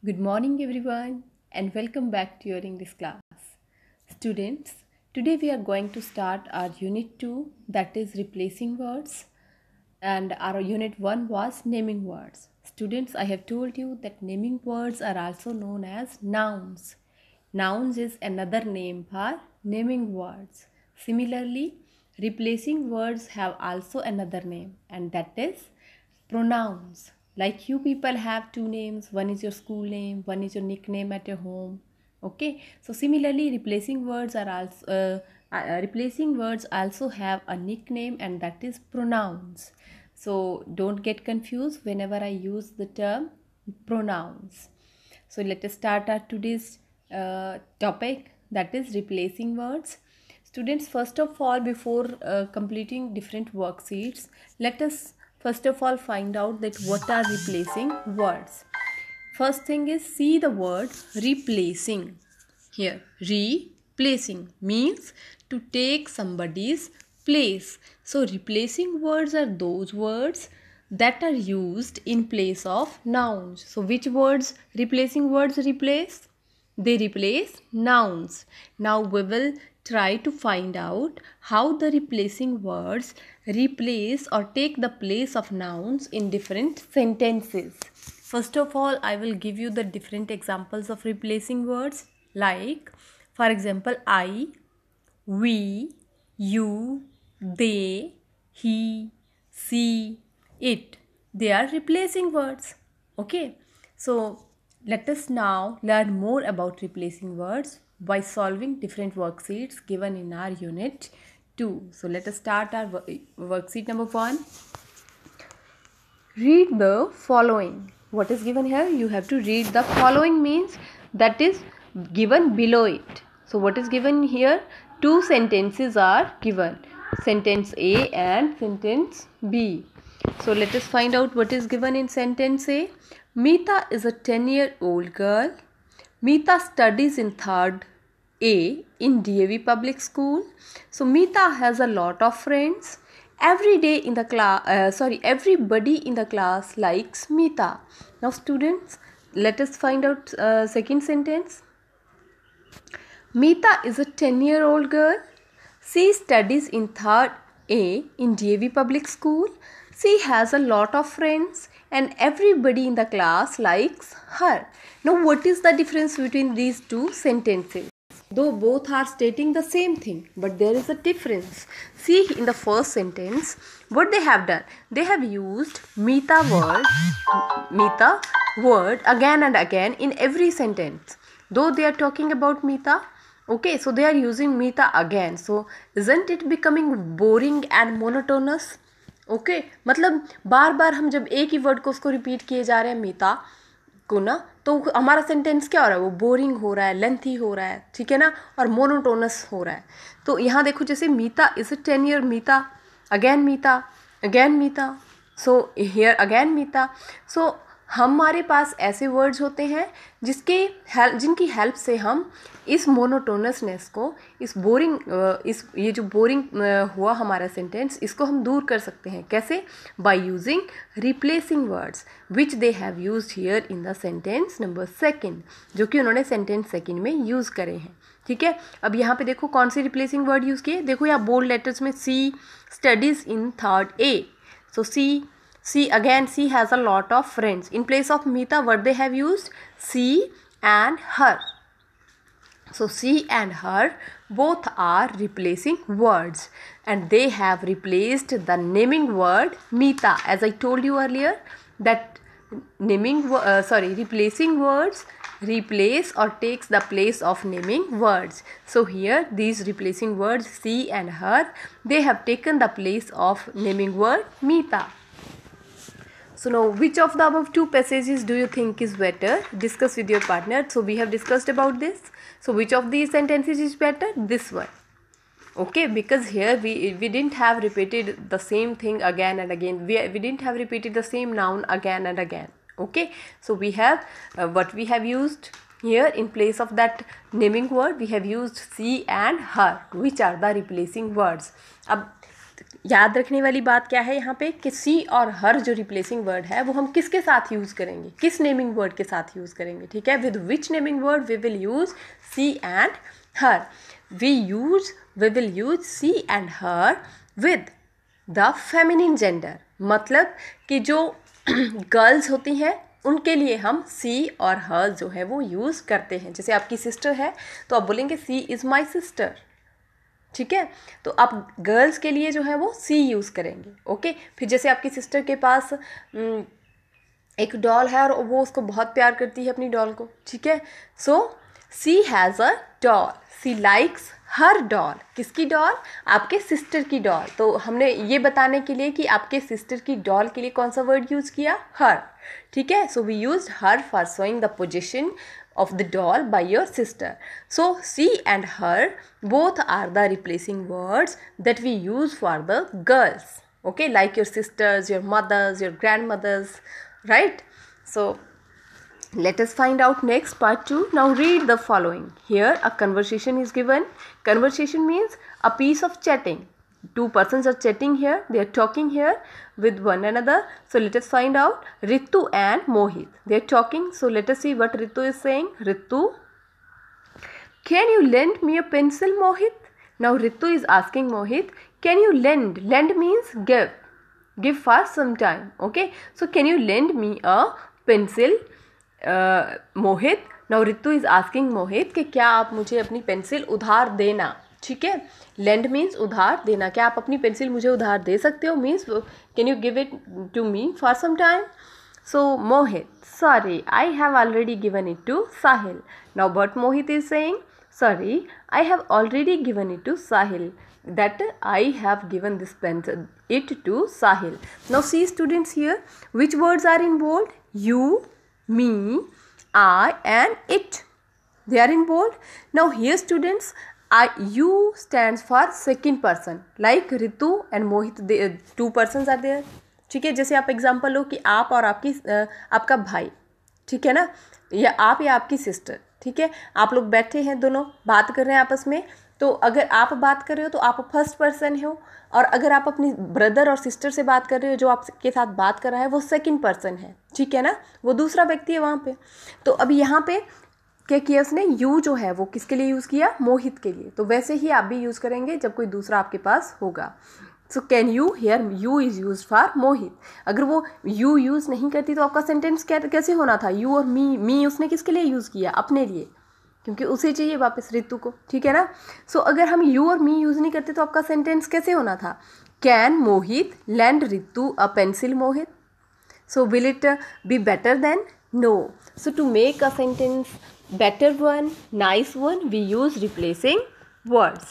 Good morning everyone and welcome back to your English class. Students, today we are going to start our unit 2, that is replacing words, and our unit 1 was naming words. Students, I have told you that naming words are also known as nouns. Nouns is another name for naming words. Similarly, replacing words have also another name, and that is pronouns. Like you people have two names, one is your school name, one is your nickname at your home. Okay, so similarly replacing words also have a nickname, and that is pronouns. So don't get confused whenever I use the term pronouns. So let us start our today's topic, that is replacing words. Students, first of all, before completing different worksheets, let us first of all find out that what are replacing words. First thing is, see the word replacing. Here, replacing means to take somebody's place. So replacing words are those words that are used in place of nouns. So which words replacing words replace? They replace nouns. Now we will try to find out how the replacing words replace or take the place of nouns in different sentences. First of all, I will give you the different examples of replacing words, like for example, I, we, you, they, he, she, it. They are replacing words. Okay, so let us now learn more about replacing words by solving different worksheets given in our unit 2. So let us start our worksheet number 1. Read the following. What is given here? You have to read the following, means that is given below it. So what is given here? Two sentences are given, sentence A and sentence B. So let us find out what is given in sentence A. Meeta is a 10-year-old girl. Meeta studies in 3rd A in DAV public school. So Meeta has a lot of friends. Everybody in the class likes Meeta. Now students, let us find out second sentence. Meeta is a 10-year-old girl. She studies in 3rd A in DAV public school. She has a lot of friends and everybody in the class likes her. Now what is the difference between these two sentences? Though both are stating the same thing, but there is a difference. See, in the first sentence, what they have done, they have used Meeta word again and again in every sentence. Though they are talking about Meeta, okay, so they are using Meeta again. So isn't it becoming boring and monotonous? Okay मतलब बार बार हम जब एक ही word को उसको repeat किए जा रहे हैं मीता को ना, तो हमारा सेंटेंस क्या हो रहा है? वो बोरिंग हो रहा है, लेंथी हो रहा है, ठीक है ना, और मोनोटोनस हो रहा है. तो यहाँ देखो, जैसे Meeta is a 10-year Meeta, again Meeta, so here again Meeta. So हमारे पास ऐसे वर्ड्स होते हैं जिनकी हेल्प से हम इस मोनोटोनसनेस को, ये जो बोरिंग हुआ हमारा सेंटेंस, इसको हम दूर कर सकते हैं. कैसे? By using replacing words which they have used here in the sentence number 2, जो कि उन्होंने सेंटेंस 2 में यूज़ करे हैं. ठीक है, अब यहाँ पे देखो कौन से रिप्लेसिंग वर्ड यूज़ किए. देखो यहाँ बोल्ड लेटर्स में, she studies in 3rd A. So she has a lot of friends. In place of Meeta, what they have used? She and her. So she and her both are replacing words, and they have replaced the naming word Meeta. As I told you earlier, that replacing words replace or takes the place of naming words. So here these replacing words she and her, they have taken the place of naming word Meeta. So now, which of the above two passages do you think is better? Discuss with your partner. So we have discussed about this. So which of these sentences is better? This one. Okay, because here we didn't have repeated the same thing again and again. We didn't have repeated the same noun again and again. Okay, so we have what we have used here in place of that naming word. We have used she and her, which are the replacing words. अब याद रखने वाली बात क्या है यहाँ पे कि सी और हर जो रिप्लेसिंग वर्ड है वो हम किसके साथ यूज़ करेंगे, किस नेमिंग वर्ड के साथ यूज़ करेंगे, ठीक है। With which naming word we will use she and her. We will use she and her with the feminine gender, मतलब कि जो गर्ल्स होती हैं उनके लिए हम सी और हर जो है वो यूज़ करते हैं। जैसे आपकी सिस्टर है तो आप बोलेंगे सी इज़ माई सिस्टर, ठीक है। तो आप गर्ल्स के लिए जो है वो सी यूज़ करेंगे, ओके। फिर जैसे आपकी सिस्टर के पास एक डॉल है और वो उसको बहुत प्यार करती है अपनी डॉल को, ठीक है। So she has a doll, she likes her doll. किसकी डॉल? आपके सिस्टर की डॉल। तो हमने ये बताने के लिए कि आपके सिस्टर की डॉल के लिए कौन सा वर्ड यूज़ किया? हर, ठीक है। So we used her for showing the position of the doll by your sister. So she and her both are the replacing words that we use for the girls, okay, like your sisters, your mothers, your grandmothers, right? So let us find out next part 2. Now read the following. Here a conversation is given. Conversation means a piece of chatting. Two persons are chatting here, they are talking here with one another. So let us find out. Ritu and Mohit, they are talking. So let us see what Ritu is saying. Ritu, can you lend me a pencil, Mohit? Now Ritu is asking Mohit, can you lend? Lend means give for some time, okay. So can you lend me a pencil, Mohit? Now Ritu is asking Mohit कि क्या आप मुझे अपनी pencil उधार देना, ठीक है। Land means उधार देना, क्या आप अपनी पेंसिल मुझे उधार दे सकते हो, means can you give it to me for some time. So Mohit, sorry I have already given it to Sahil. Now but Mohit is saying, sorry I have already given it to Sahil, that I have given this pencil it to Sahil. Now see students here, which words are in bold? You, me, I and it, they are in bold. Now here students, you stands for second person, like Ritu and Mohit, they, two persons are there, ठीक है। जैसे आप example लो कि आप और आपका भाई, ठीक है ना, या आप या आपकी सिस्टर, ठीक है। आप लोग बैठे हैं, दोनों बात कर रहे हैं आपस में। तो अगर आप बात कर रहे हो तो आप फर्स्ट पर्सन हो, और अगर आप अपनी ब्रदर और सिस्टर से बात कर रहे हो, जो आपके साथ बात कर रहा है वो सेकंड पर्सन है, ठीक है ना, वो दूसरा व्यक्ति है वहाँ पे। तो अभी यहाँ पे क्या किया उसने? यू जो है वो किसके लिए यूज़ किया? मोहित के लिए। तो वैसे ही आप भी यूज़ करेंगे जब कोई दूसरा आपके पास होगा। So can you, here you is use for Mohit. अगर वो यू यूज़ नहीं करती तो आपका सेंटेंस कैसे होना था? यू और मी उसने किसके लिए यूज़ किया? अपने लिए, क्योंकि उसे चाहिए वापस रितु को, ठीक है ना। सो अगर हम यू और मी यूज़ नहीं करते तो आपका सेंटेंस कैसे होना था? Can Mohit lend Ritu a pencil Mohit? So will it be better then? No. So to make a sentence better one, nice one, we use replacing words.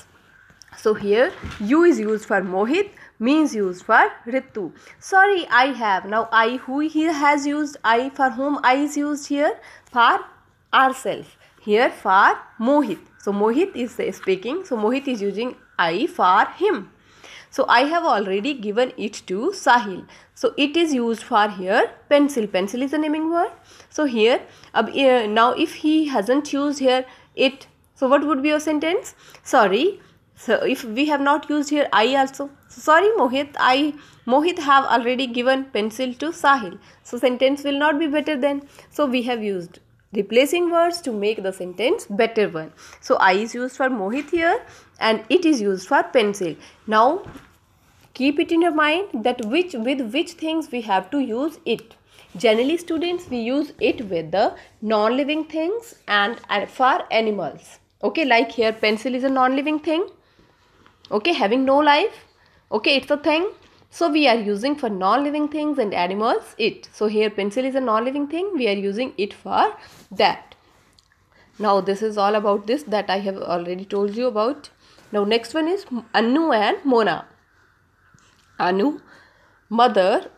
So here you is used for Mohit, me is used for Ritu. Sorry, I have. Now I, who here has used I? For whom I is used here? For ourselves. Here for Mohit. So Mohit is speaking, so Mohit is using I for him. So I have already given it to Sahil. So it is used for here pencil. Pencil is a naming word. So here, now if he hasn't used here it, so what would be your sentence? Sorry. So if we have not used here I also. So sorry Mohit have already given pencil to Sahil. So sentence will not be better then. So we have used replacing words to make the sentence better one. So I is used for Mohit here and it is used for pencil. Now keep it in your mind that with which things we have to use it. Generally students, we use it with the non-living things and for animals, okay. Like here pencil is a non-living thing, okay, having no life, okay, it's a thing. So we are using for non-living things and animals it. So here pencil is a non-living thing, we are using it for that. Now this is all about this that I have already told you about. Now next one is Anu and Mona. Anu, mother,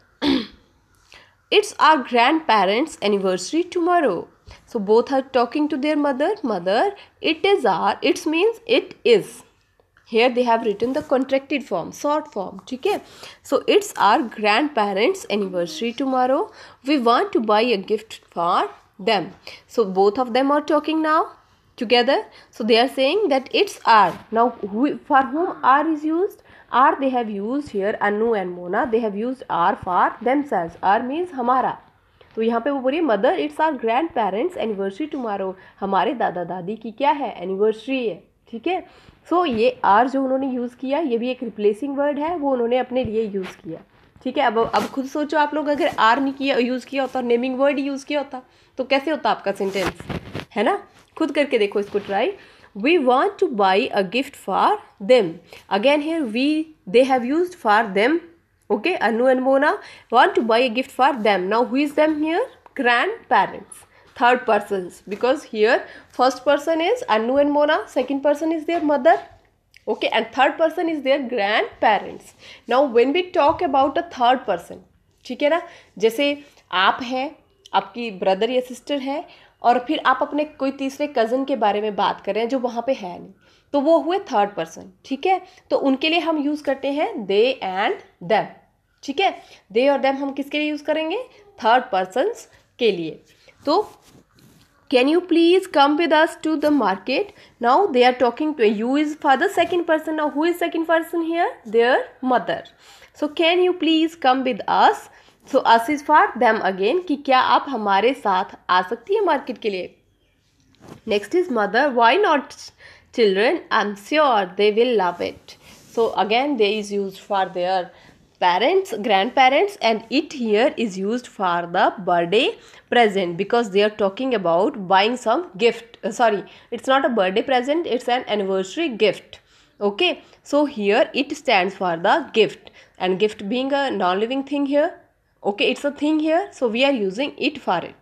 it's our grandparents' anniversary tomorrow. So both are talking to their mother. Mother, it is our, it means it is. Here they have written the contracted form, short form, okay. So it's our grandparents' anniversary tomorrow. We want to buy a gift for them. So both of them are talking now together. So they are saying that it's our. Now for whom are is used? R they have used here, Anu and Mona, they have used R for themselves. R means हमारा. तो यहाँ पे वो बोलिए mother it's our grandparents anniversary tomorrow, हमारे दादा दादी की क्या है, एनिवर्सरी है. ठीक है. सो ये आर जो उन्होंने यूज़ किया ये भी एक रिप्लेसिंग वर्ड है, वो उन्होंने अपने लिए यूज़ किया. ठीक है. अब खुद सोचो आप लोग, अगर आर नहीं किया यूज़ किया होता, नेमिंग वर्ड यूज़ किया होता तो कैसे होता आपका सेंटेंस, है ना. खुद करके देखो इसको try. We want to buy a gift for them. Again here they have used for them. Okay, Anu and Mona want to buy a gift for them. Now who is them here? Grandparents. Third persons, because here first person is Anu and Mona, second person is their mother. Okay, and third person is their grandparents. Now when we talk about a third person, ठीक है ना, जैसे आप हैं, आपकी brother या sister है, और फिर आप अपने कोई तीसरे कज़न के बारे में बात कर रहे हैं जो वहाँ पे है नहीं, तो वो हुए थर्ड पर्सन. ठीक है. तो उनके लिए हम यूज़ करते हैं दे एंड देम. ठीक है. दे और देम हम किसके लिए यूज़ करेंगे, थर्ड पर्सन्स के लिए. तो can you please come with us to the market. Now they are talking to you is for the second person. Now who is second person here, their mother. So can you please come with us. So us is for them again, कि क्या आप हमारे साथ आ सकती है market के लिए. Next is mother, why not children, I am sure they will love it. So again they is use for their parents, grandparents, and it here is used for the birthday present, because they are talking about buying some gift. Sorry, it's not a birthday present, it's an anniversary gift. Okay, so here it stands for the gift, and gift being a non-living thing here. Okay, it's a thing here, so we are using it for it.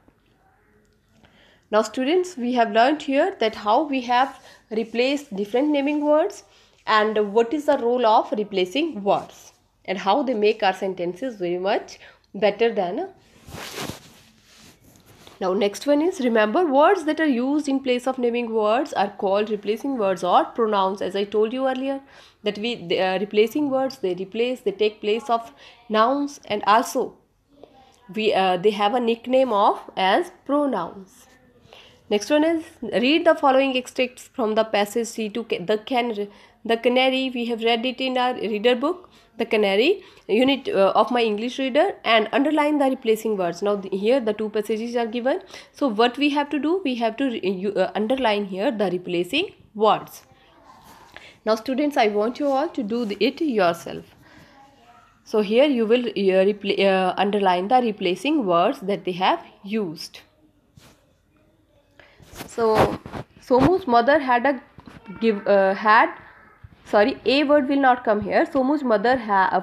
Now students, we have learned here that how we have replaced different naming words and what is the role of replacing words, and how they make our sentences very much better than. Now next one is, remember words that are used in place of naming words are called replacing words or pronouns. As I told you earlier that replacing words, they take place of nouns, and also they have a nickname of as pronouns. Next one is, read the following extracts from the passage C to the canary. We have read it in our reader book, the canary unit of my English reader, and underline the replacing words. Now here the two passages are given, so what we have to do, we have to underline here the replacing words. Now students, I want you all to do it yourself. So here you will underline the replacing words that they have used. So Somu's mother a word will not come here. Somu's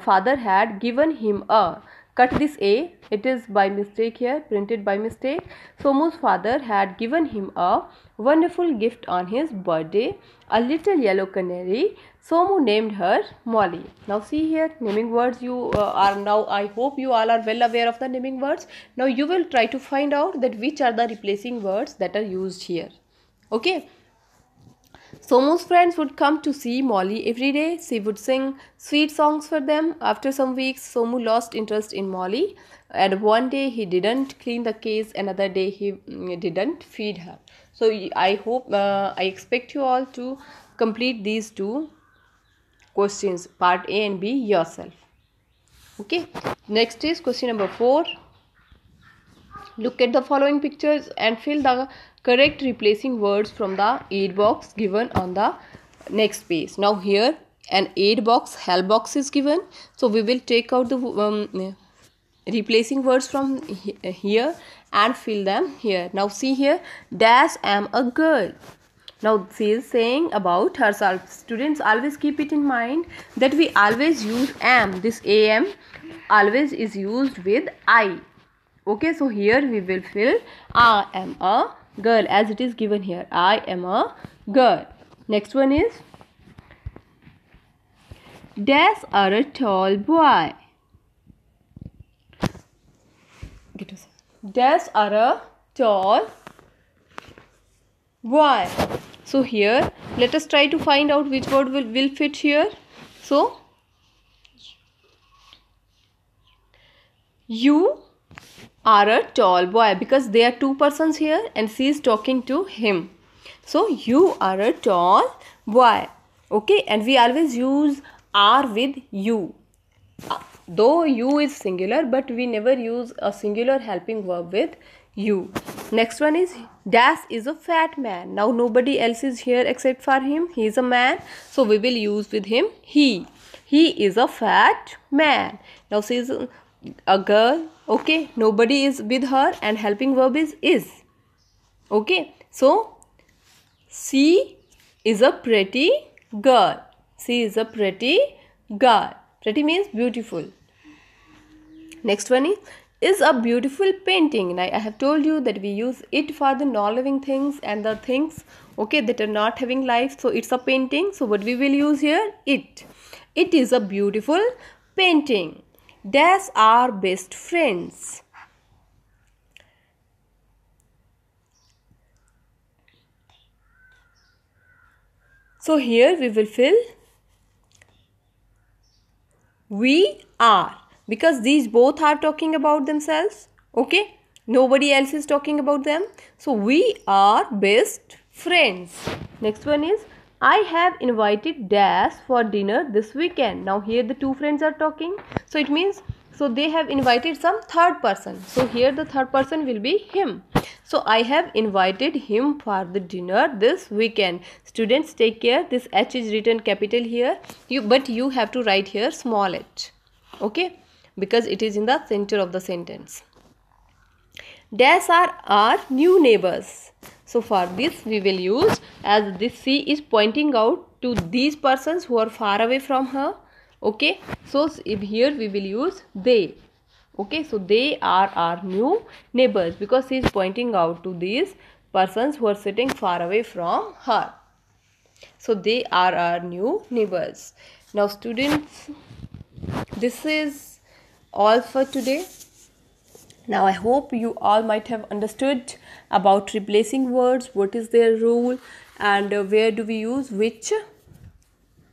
father had given him a, cut this a, it is by mistake here, printed by mistake. Somu's father had given him a wonderful gift on his birthday, a little yellow canary. Somu named her Molly. Now see here, naming words you are now, I hope you all are well aware of the naming words. Now you will try to find out that which are the replacing words that are used here. Okay. Somu's friends would come to see Molly every day. She would sing sweet songs for them. After some weeks, Somu lost interest in Molly, and one day he didn't clean the cage, another day he didn't feed her. So I hope, I expect you all to complete these two questions, part A and B, yourself. Okay. Next is question number 4. Look at the following pictures and fill the correct replacing words from the aid box given on the next page. Now here an aid box, help box is given, so we will take out the replacing words from here and fill them here. Now see here, dash am a girl. Now she is saying about herself. Students, always keep it in mind that we always use am. This am always is used with I. Okay, so here we will fill I am a girl as it is given here. I am a girl. Next one is, dash are a tall boy. Dash are a tall boy. So here let us try to find out which word will fit here. So you are a tall boy, because there are two persons here and she is talking to him. So you are a tall boy. Okay, and we always use are with you. Though you is singular, but we never use a singular helping verb with you. Next one is dash is a fat man. Now nobody else is here except for him. He is a man, so we will use with him he. He is a fat man. Now she is a girl. Okay, nobody is with her and helping verb is. Okay, so she is a pretty girl. She is a pretty girl. Pretty means beautiful. Next one is a beautiful painting. Now I have told you that we use it for the non-living things and the things, okay, that are not having life. So it's a painting. So what we will use here? It. It is a beautiful painting. Dash are best friends. So here we will fill we are, because these both are talking about themselves. Okay, nobody else is talking about them, so we are best friends. Next one is I have invited Dash for dinner this weekend. Now here the two friends are talking, so it means so they have invited some third person. So here the third person will be him. So I have invited him for the dinner this weekend. Students, take care. This H is written capital here. But you have to write here small h. Okay? Because it is in the center of the sentence. Dash are our new neighbors. So for this we will use, as this C is pointing out to these persons who are far away from her. Okay? So if here we will use they. Okay, so they are our new neighbors, because she is pointing out to these persons who are sitting far away from her. So they are our new neighbors. Now students, this is all for today. Now I hope you all might have understood about replacing words, what is their rule, and where do we use which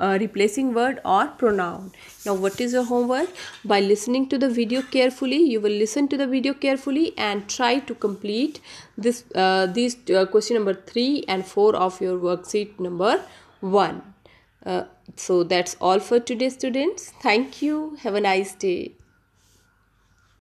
replacing word or pronoun. Now what is your homework? By listening to the video carefully, you will listen to the video carefully and try to complete this these question number 3 and 4 of your worksheet number 1. So that's all for today, students. Thank you. Have a nice day.